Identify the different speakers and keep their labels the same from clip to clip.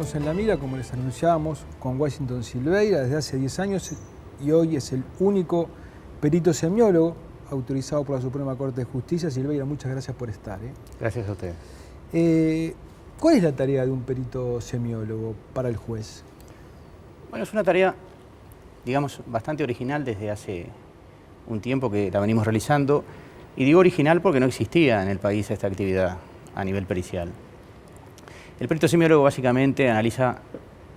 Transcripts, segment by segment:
Speaker 1: tenemos en la mira, como les anunciábamos, con Washington Silveira desde hace 10 años y hoy es el único perito semiólogo autorizado por la Suprema Corte de Justicia. Silveira, muchas gracias por estar.
Speaker 2: Gracias a ustedes.
Speaker 1: ¿Cuál es la tarea de un perito semiólogo para el juez?
Speaker 2: Bueno, es una tarea, digamos, bastante original desde hace un tiempo que la venimos realizando. Y digo original porque no existía en el país esta actividad a nivel pericial. El perito semiólogo básicamente analiza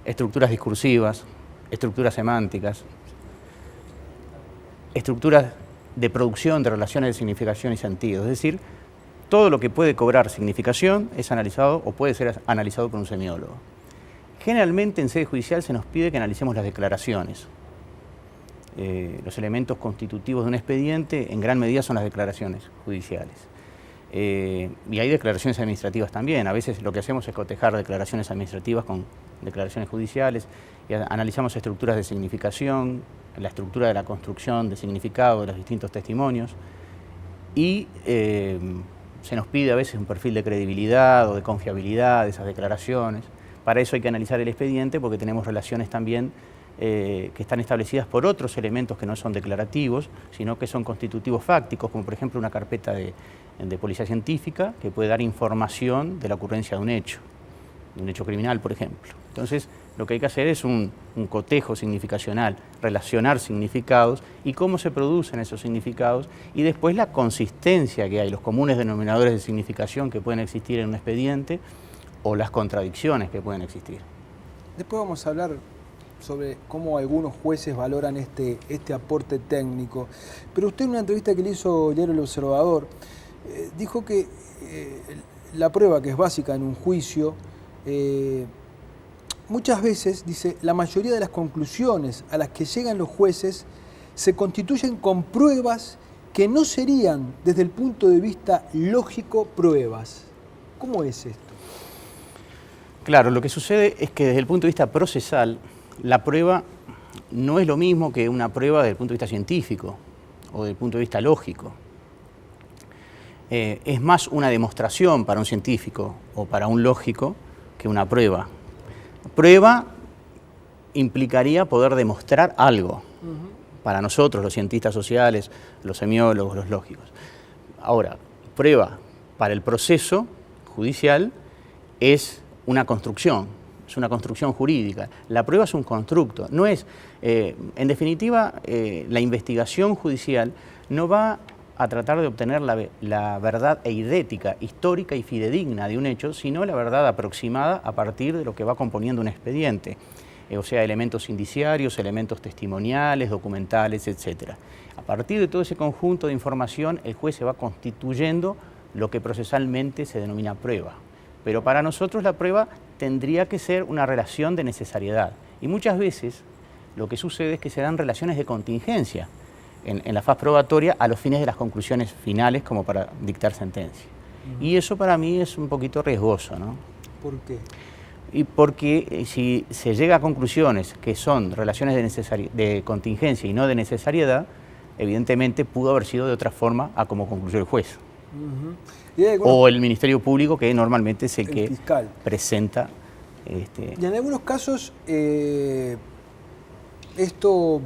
Speaker 2: estructuras discursivas, estructuras semánticas, estructuras de producción de relaciones de significación y sentido. Es decir, todo lo que puede cobrar significación es analizado o puede ser analizado por un semiólogo. Generalmente en sede judicial se nos pide que analicemos las declaraciones. Los elementos constitutivos de un expediente en gran medida son las declaraciones judiciales. Y hay declaraciones administrativas también. A veces lo que hacemos es cotejar declaraciones administrativas con declaraciones judiciales y analizamos estructuras de significación, la estructura de la construcción de significado de los distintos testimonios y se nos pide a veces un perfil de credibilidad o de confiabilidad de esas declaraciones. Para eso hay que analizar el expediente porque tenemos relaciones también que están establecidas por otros elementos que no son declarativos, sino que son constitutivos fácticos, como por ejemplo una carpeta de policía científica que puede dar información de la ocurrencia de un hecho criminal, por ejemplo. Entonces, lo que hay que hacer es un cotejo significacional, relacionar significados y cómo se producen esos significados y después la consistencia que hay, los comunes denominadores de significación que pueden existir en un expediente o las contradicciones que pueden existir.
Speaker 1: Después vamos a hablar sobre cómo algunos jueces valoran este aporte técnico. Pero usted en una entrevista que le hizo el diario El Observador, dijo que la prueba, que es básica en un juicio, muchas veces, dice, la mayoría de las conclusiones a las que llegan los jueces se constituyen con pruebas que no serían, desde el punto de vista lógico, pruebas. ¿Cómo es esto?
Speaker 2: Claro, lo que sucede es que desde el punto de vista procesal, la prueba no es lo mismo que una prueba desde el punto de vista científico o desde el punto de vista lógico. Es más una demostración para un científico o para un lógico que una prueba. Prueba implicaría poder demostrar algo para nosotros, los cientistas sociales, los semiólogos, los lógicos. Ahora, prueba para el proceso judicial es una construcción jurídica. La prueba es un constructo, no es, en definitiva, la investigación judicial no va a tratar de obtener la verdad eidética, histórica y fidedigna de un hecho, sino la verdad aproximada a partir de lo que va componiendo un expediente, o sea, elementos indiciarios, elementos testimoniales, documentales, etc. A partir de todo ese conjunto de información, el juez se va constituyendo lo que procesalmente se denomina prueba. Pero para nosotros la prueba tendría que ser una relación de necesariedad. Y muchas veces lo que sucede es que se dan relaciones de contingencia en la faz probatoria a los fines de las conclusiones finales como para dictar sentencia. Y eso para mí es un poquito riesgoso, ¿no?
Speaker 1: ¿Por qué?
Speaker 2: Y porque si se llega a conclusiones que son relaciones de contingencia y no de necesariedad, evidentemente pudo haber sido de otra forma a como concluyó el juez. O el Ministerio Público, que normalmente es el que
Speaker 1: fiscal
Speaker 2: presenta.
Speaker 1: Y en algunos casos esto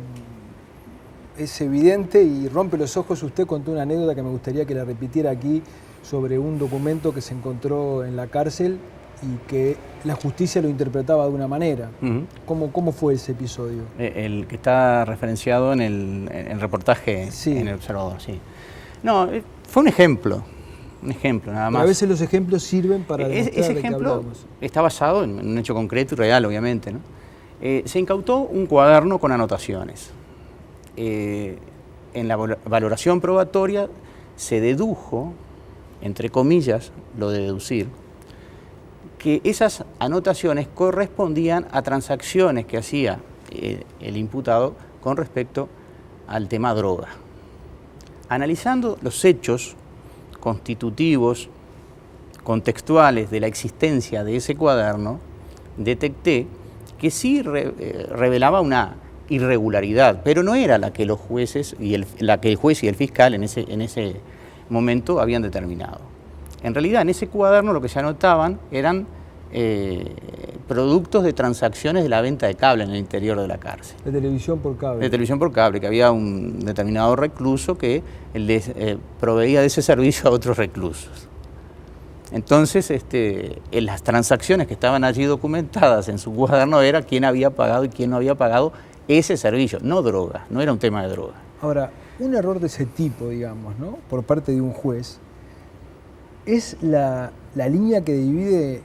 Speaker 1: es evidente y rompe los ojos. Usted contó una anécdota que me gustaría que la repitiera aquí sobre un documento que se encontró en la cárcel y que la justicia lo interpretaba de una manera. ¿Cómo fue ese episodio?
Speaker 2: El que está referenciado en el reportaje,
Speaker 1: sí,
Speaker 2: en El Observador, sí. No, fue un ejemplo nada más.
Speaker 1: Pero a veces los ejemplos sirven para demostrar
Speaker 2: ese
Speaker 1: de qué
Speaker 2: ejemplo
Speaker 1: hablamos.
Speaker 2: Está basado en un hecho concreto y real, obviamente, ¿no? Se incautó un cuaderno con anotaciones. En la valoración probatoria se dedujo, entre comillas, lo de deducir, que esas anotaciones correspondían a transacciones que hacía el imputado con respecto al tema droga. Analizando los hechos constitutivos, contextuales de la existencia de ese cuaderno, detecté que sí revelaba una irregularidad, pero no era la que los jueces la que el juez y el fiscal en ese momento habían determinado. En realidad, en ese cuaderno lo que se anotaban eran productos de transacciones de la venta de cable en el interior de la cárcel.
Speaker 1: De televisión por cable.
Speaker 2: De televisión por cable, que había un determinado recluso que les proveía de ese servicio a otros reclusos. Entonces, en las transacciones que estaban allí documentadas en su cuaderno era quién había pagado y quién no había pagado ese servicio, no droga, no era un tema de droga.
Speaker 1: Ahora, un error de ese tipo, digamos, ¿no?, por parte de un juez, es la línea que divide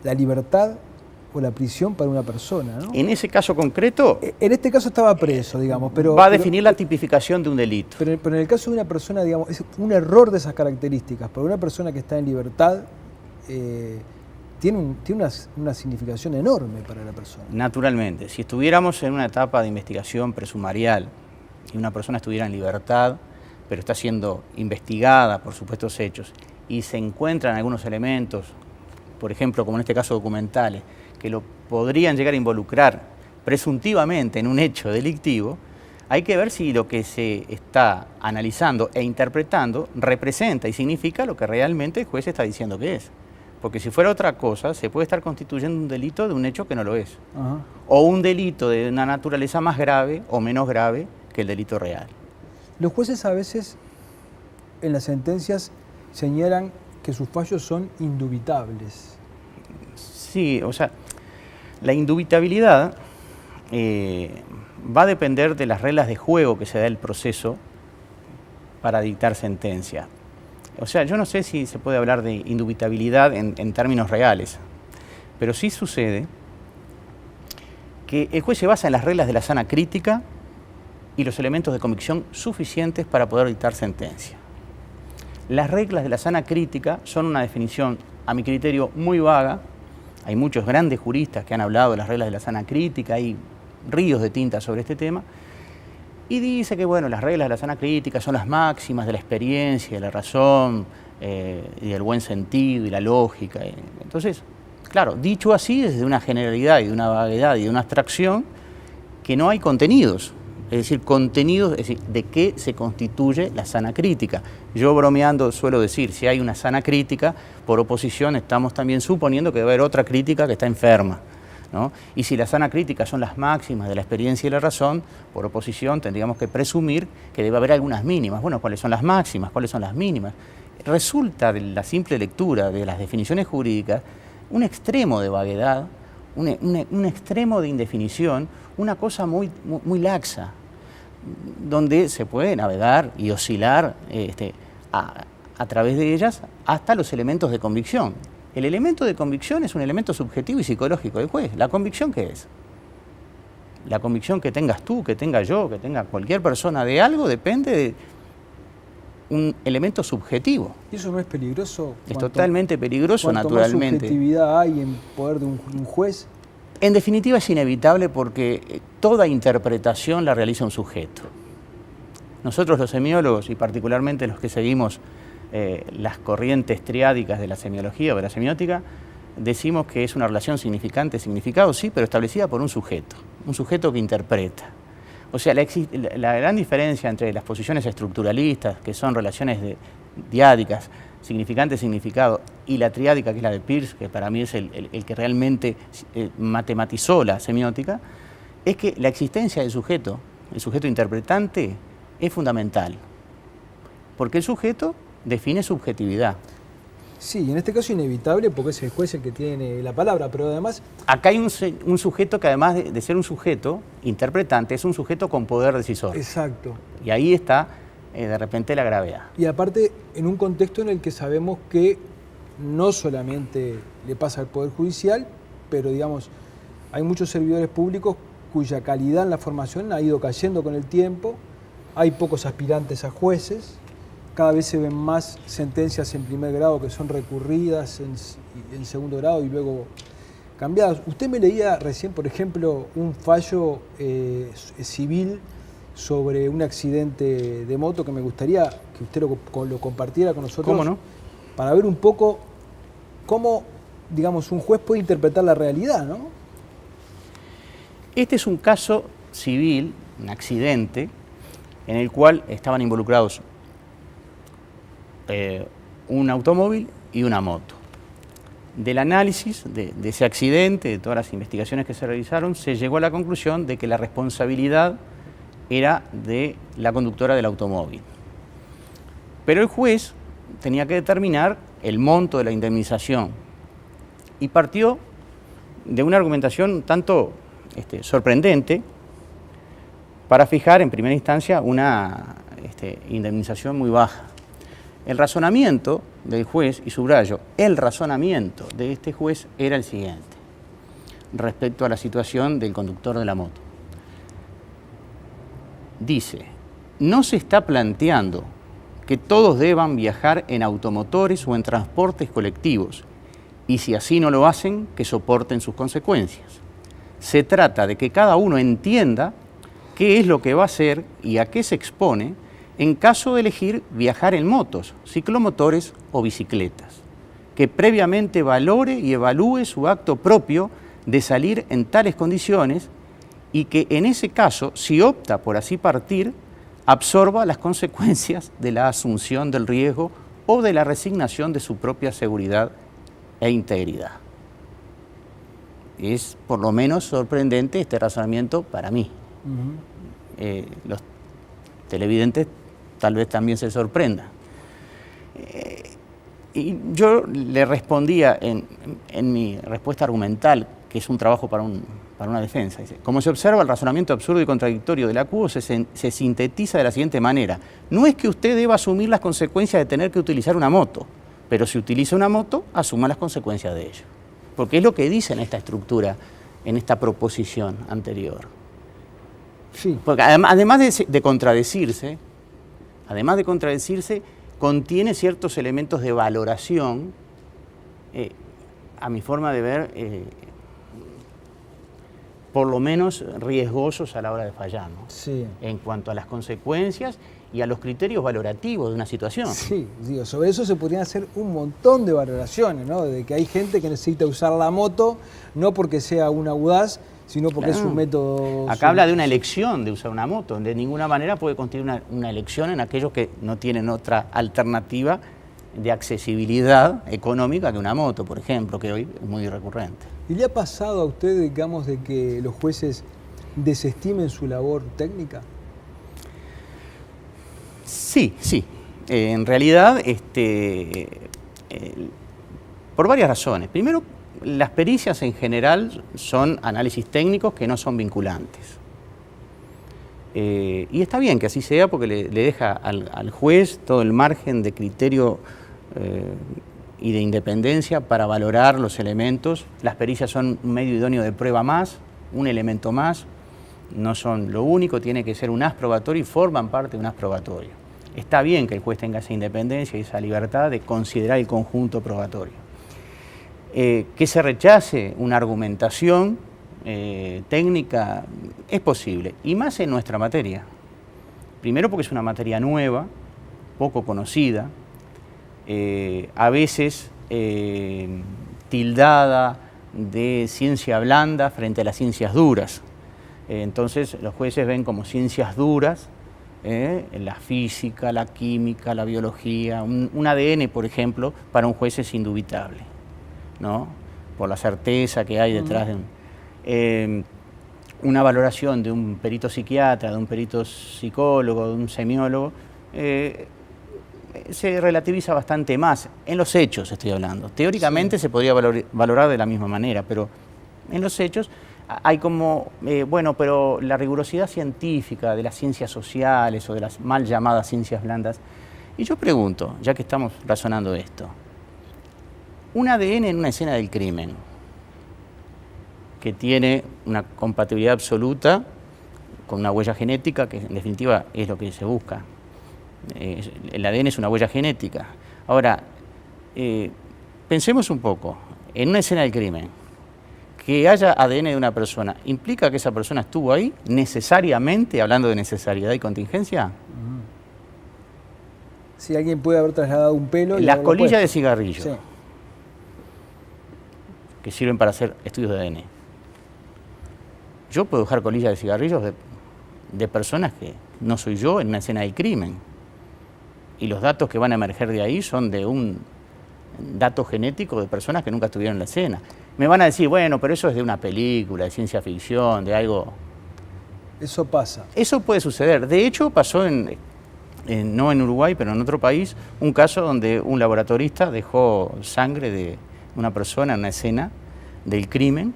Speaker 1: la libertad o la prisión para una persona, ¿no?
Speaker 2: En ese caso concreto,
Speaker 1: En este caso estaba preso, digamos, pero...
Speaker 2: va a definir la tipificación de un delito.
Speaker 1: Pero en el caso de una persona, digamos, es un error de esas características. Para una persona que está en libertad, tiene una significación enorme para la persona.
Speaker 2: Naturalmente, si estuviéramos en una etapa de investigación presumarial y una persona estuviera en libertad, pero está siendo investigada por supuestos hechos y se encuentran algunos elementos, por ejemplo, como en este caso documentales, que lo podrían llegar a involucrar presuntivamente en un hecho delictivo, hay que ver si lo que se está analizando e interpretando representa y significa lo que realmente el juez está diciendo que es. Porque si fuera otra cosa, se puede estar constituyendo un delito de un hecho que no lo es.
Speaker 1: Ajá.
Speaker 2: O un delito de una naturaleza más grave o menos grave que el delito real.
Speaker 1: Los jueces a veces en las sentencias señalan que sus fallos son indubitables.
Speaker 2: Sí, o sea, la indubitabilidad va a depender de las reglas de juego que se da el proceso para dictar sentencia. O sea, yo no sé si se puede hablar de indubitabilidad en términos reales, pero sí sucede que el juez se basa en las reglas de la sana crítica y los elementos de convicción suficientes para poder dictar sentencia. Las reglas de la sana crítica son una definición, a mi criterio, muy vaga. Hay muchos grandes juristas que han hablado de las reglas de la sana crítica, hay ríos de tinta sobre este tema, y dice que bueno, las reglas de la sana crítica son las máximas de la experiencia, de la razón, y del buen sentido y la lógica. Entonces, claro, dicho así, desde una generalidad y de una vaguedad y de una abstracción, que no hay contenidos. Es decir, contenidos, es decir, de qué se constituye la sana crítica. Yo bromeando suelo decir, si hay una sana crítica, por oposición estamos también suponiendo que debe haber otra crítica que está enferma, ¿no? Y si la sana crítica son las máximas de la experiencia y la razón, por oposición tendríamos que presumir que debe haber algunas mínimas. Bueno, ¿cuáles son las máximas? ¿Cuáles son las mínimas? Resulta de la simple lectura de las definiciones jurídicas un extremo de vaguedad, un extremo de indefinición, una cosa muy laxa, donde se puede navegar y oscilar a través de ellas hasta los elementos de convicción. El elemento de convicción es un elemento subjetivo y psicológico del juez. ¿La convicción qué es? La convicción que tengas tú, que tenga yo, que tenga cualquier persona de algo, depende de un elemento subjetivo.
Speaker 1: ¿Y eso no es peligroso?
Speaker 2: Es totalmente peligroso, naturalmente.
Speaker 1: ¿Cuánto más subjetividad hay en poder de un juez?
Speaker 2: En definitiva es inevitable porque toda interpretación la realiza un sujeto. Nosotros los semiólogos, y particularmente los que seguimos las corrientes triádicas de la semiología o de la semiótica, decimos que es una relación significante-significado, sí, pero establecida por un sujeto que interpreta. O sea, la gran diferencia entre las posiciones estructuralistas, que son relaciones diádicas, significante-significado, y la triádica, que es la de Peirce, que para mí es el que realmente matematizó la semiótica, es que la existencia del sujeto, el sujeto interpretante, es fundamental. Porque el sujeto define subjetividad.
Speaker 1: Sí, en este caso inevitable porque es el juez el que tiene la palabra, pero además...
Speaker 2: Acá hay un sujeto que además de ser un sujeto interpretante, es un sujeto con poder decisor.
Speaker 1: Exacto.
Speaker 2: Y ahí está de repente la gravedad.
Speaker 1: Y aparte, en un contexto en el que sabemos que no solamente le pasa al Poder Judicial, pero digamos, hay muchos servidores públicos cuya calidad en la formación ha ido cayendo con el tiempo, hay pocos aspirantes a jueces, cada vez se ven más sentencias en primer grado que son recurridas en segundo grado y luego cambiadas. Usted me leía recién, por ejemplo, un fallo civil sobre un accidente de moto que me gustaría que usted lo compartiera con nosotros.
Speaker 2: ¿Cómo no?
Speaker 1: Para ver un poco cómo, digamos, un juez puede interpretar la realidad, ¿no?
Speaker 2: Este es un caso civil, un accidente, en el cual estaban involucrados un automóvil y una moto. Del análisis de ese accidente, de todas las investigaciones que se realizaron, se llegó a la conclusión de que la responsabilidad era de la conductora del automóvil. Pero el juez tenía que determinar el monto de la indemnización y partió de una argumentación un tanto sorprendente para fijar en primera instancia una indemnización muy baja. El razonamiento del juez, y subrayo, el razonamiento de este juez era el siguiente, respecto a la situación del conductor de la moto. Dice, no se está planteando que todos deban viajar en automotores o en transportes colectivos, y si así no lo hacen, que soporten sus consecuencias. Se trata de que cada uno entienda qué es lo que va a hacer y a qué se expone en caso de elegir viajar en motos, ciclomotores o bicicletas, que previamente valore y evalúe su acto propio de salir en tales condiciones y que en ese caso, si opta por así partir, absorba las consecuencias de la asunción del riesgo o de la resignación de su propia seguridad e integridad. Es por lo menos sorprendente este razonamiento para mí. Los televidentes tal vez también se sorprendan. Y yo le respondía en mi respuesta argumental, que es un trabajo para una defensa. Dice, como se observa, el razonamiento absurdo y contradictorio del acuso se sintetiza de la siguiente manera. No es que usted deba asumir las consecuencias de tener que utilizar una moto, pero si utiliza una moto, asuma las consecuencias de ello. Porque es lo que dice en esta estructura, en esta proposición anterior.
Speaker 1: Sí.
Speaker 2: Porque además de contradecirse, contiene ciertos elementos de valoración, a mi forma de ver, por lo menos riesgosos a la hora de fallar, ¿no?
Speaker 1: Sí.
Speaker 2: En cuanto a las consecuencias y a los criterios valorativos de una situación.
Speaker 1: Sí, digo, sobre eso se podrían hacer un montón de valoraciones, ¿no? De que hay gente que necesita usar la moto, no porque sea un audaz, sino porque es un método...
Speaker 2: Acá habla de una elección de usar una moto. De ninguna manera puede constituir una elección en aquellos que no tienen otra alternativa de accesibilidad económica que una moto, por ejemplo, que hoy es muy recurrente.
Speaker 1: ¿Y le ha pasado a usted, digamos, de que los jueces desestimen su labor técnica?
Speaker 2: Sí, sí. En realidad, por varias razones. Primero, las pericias en general son análisis técnicos que no son vinculantes. Y está bien que así sea porque le deja al juez todo el margen de criterio y de independencia para valorar los elementos. Las pericias son un medio idóneo de prueba más, un elemento más, no son lo único, tiene que ser un as probatorio y forman parte de un as probatorio. Está bien que el juez tenga esa independencia y esa libertad de considerar el conjunto probatorio. Que se rechace una argumentación técnica es posible, y más en nuestra materia. Primero porque es una materia nueva, poco conocida, a veces tildada de ciencia blanda frente a las ciencias duras. Entonces los jueces ven como ciencias duras la física, la química, la biología. Un ADN, por ejemplo, para un juez es indubitable, ¿no? Por la certeza que hay detrás de una valoración de un perito psiquiatra, de un perito psicólogo, de un semiólogo, se relativiza bastante más. En los hechos estoy hablando. Teóricamente sí se podría valorar de la misma manera, pero en los hechos hay como, bueno, pero la rigurosidad científica de las ciencias sociales o de las mal llamadas ciencias blandas. Y yo pregunto, ya que estamos razonando esto, un ADN en una escena del crimen que tiene una compatibilidad absoluta con una huella genética, que en definitiva es lo que se busca. El ADN es una huella genética. Ahora, pensemos un poco, en una escena del crimen, que haya ADN de una persona, ¿implica que esa persona estuvo ahí necesariamente, hablando de necesariedad y contingencia?
Speaker 1: Si alguien puede haber trasladado un pelo...
Speaker 2: Las colillas de cigarrillo,
Speaker 1: sí,
Speaker 2: que sirven para hacer estudios de ADN. Yo puedo dejar colillas de cigarrillos de personas que no soy yo en una escena del crimen. Y los datos que van a emerger de ahí son de un datos genéticos de personas que nunca estuvieron en la escena. Me van a decir, bueno, pero eso es de una película, de ciencia ficción, de algo...
Speaker 1: Eso pasa.
Speaker 2: Eso puede suceder. De hecho, pasó no en Uruguay, pero en otro país, un caso donde un laboratorista dejó sangre de una persona en una escena del crimen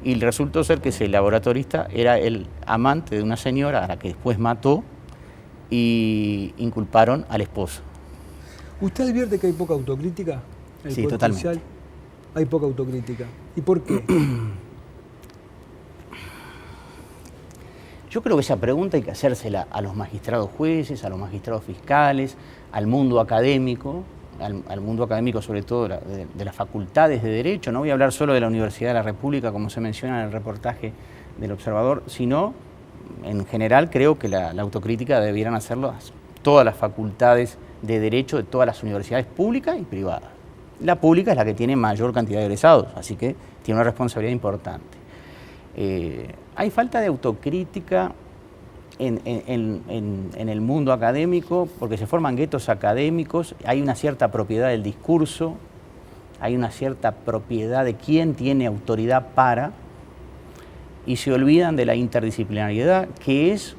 Speaker 2: y resultó ser que ese laboratorista era el amante de una señora a la que después mató y inculparon al esposo.
Speaker 1: ¿Usted advierte que hay poca autocrítica en el
Speaker 2: Sí,
Speaker 1: Poder
Speaker 2: totalmente.
Speaker 1: Judicial? Hay poca autocrítica. ¿Y por qué?
Speaker 2: Yo creo que esa pregunta hay que hacérsela a los magistrados jueces, a los magistrados fiscales, al mundo académico, al mundo académico sobre todo de las facultades de Derecho. No voy a hablar solo de la Universidad de la República, como se menciona en el reportaje del Observador, sino en general creo que la autocrítica debieran hacerlo todas las facultades de Derecho de todas las universidades públicas y privadas. La pública es la que tiene mayor cantidad de egresados, así que tiene una responsabilidad importante. Hay falta de autocrítica en el mundo académico porque se forman guetos académicos, hay una cierta propiedad del discurso, hay una cierta propiedad de quién tiene autoridad para, y se olvidan de la interdisciplinariedad que es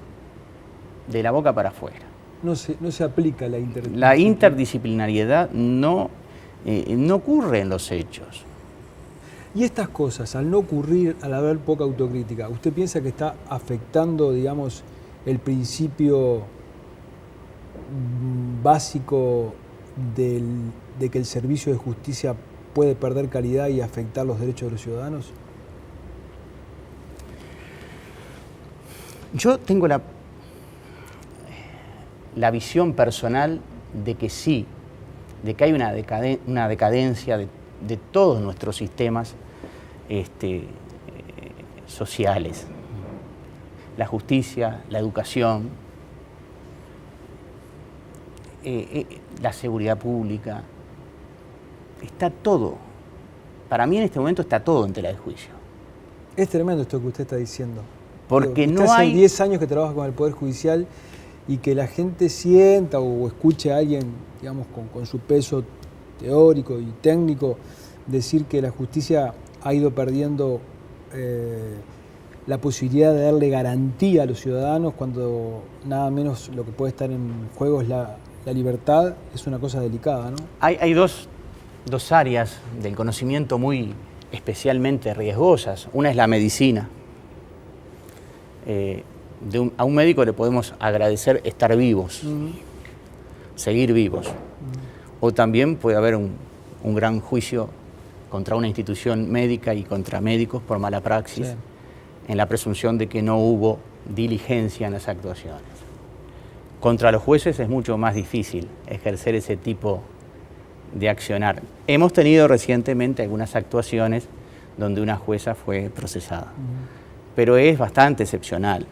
Speaker 2: de la boca para afuera.
Speaker 1: No se aplica la interdisciplinariedad.
Speaker 2: La interdisciplinariedad no ocurre en los hechos.
Speaker 1: Y estas cosas, al no ocurrir, al haber poca autocrítica, ¿usted piensa que está afectando, digamos, el principio básico de que el servicio de justicia puede perder calidad y afectar los derechos de los ciudadanos?
Speaker 2: Yo tengo la visión personal de que sí, de que hay una decadencia de todos nuestros sistemas sociales. La justicia, la educación, la seguridad pública, está todo. Para mí en este momento está todo en tela de juicio.
Speaker 1: Es tremendo esto que usted está diciendo.
Speaker 2: Porque
Speaker 1: usted
Speaker 2: no
Speaker 1: hace
Speaker 2: hay...
Speaker 1: 10 años que trabaja con el Poder Judicial y que la gente sienta o escuche a alguien, digamos, con su peso teórico y técnico, decir que la justicia ha ido perdiendo la posibilidad de darle garantía a los ciudadanos cuando nada menos lo que puede estar en juego es la libertad, es una cosa delicada, ¿no?
Speaker 2: Hay dos áreas del conocimiento muy especialmente riesgosas. Una es la medicina. A un médico le podemos agradecer estar vivos, seguir vivos. O también puede haber un gran juicio contra una institución médica y contra médicos por mala praxis, sí, en la presunción de que no hubo diligencia en las actuaciones. Contra los jueces es mucho más difícil ejercer ese tipo de accionar. Hemos tenido recientemente algunas actuaciones donde una jueza fue procesada, pero es bastante excepcional.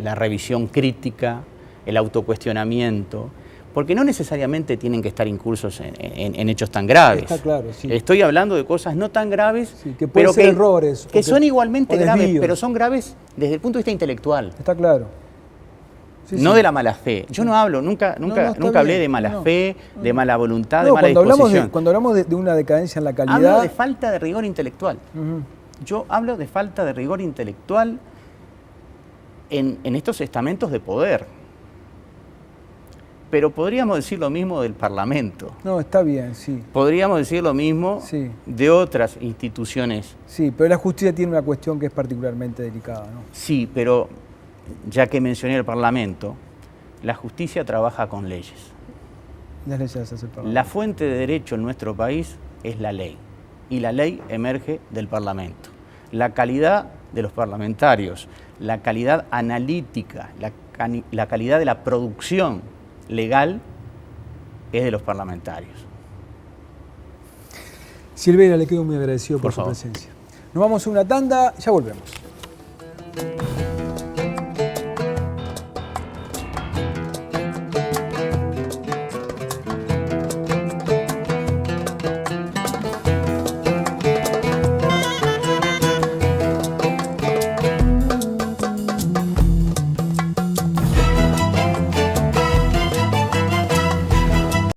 Speaker 2: La revisión crítica, el autocuestionamiento, porque no necesariamente tienen que estar incursos en hechos tan graves.
Speaker 1: Está claro, sí.
Speaker 2: Estoy hablando de cosas no tan graves,
Speaker 1: sí, que pueden ser errores.
Speaker 2: Que son igualmente graves, pero son graves desde el punto de vista intelectual.
Speaker 1: Está claro. Sí,
Speaker 2: no
Speaker 1: sí.
Speaker 2: de la mala fe. Yo no hablo, nunca hablé de mala fe, de mala voluntad, de mala disposición.
Speaker 1: Cuando hablamos de una decadencia en la calidad...
Speaker 2: Hablo de falta de rigor intelectual. Yo hablo de falta de rigor intelectual en estos estamentos de poder. Pero podríamos decir lo mismo del Parlamento.
Speaker 1: No, está bien, sí.
Speaker 2: Podríamos decir lo mismo de otras instituciones.
Speaker 1: Sí, pero la justicia tiene una cuestión que es particularmente delicada, ¿no?
Speaker 2: Sí, pero ya que mencioné el Parlamento, la justicia trabaja con leyes.
Speaker 1: Las leyes las hace el Parlamento.
Speaker 2: La fuente de derecho en nuestro país es la ley, y la ley emerge del Parlamento. La calidad de los parlamentarios, la calidad analítica, la calidad de la producción legal es de los parlamentarios.
Speaker 1: Silveira, le quedo muy agradecido por su
Speaker 2: favor.
Speaker 1: presencia. Nos vamos a una tanda, ya volvemos.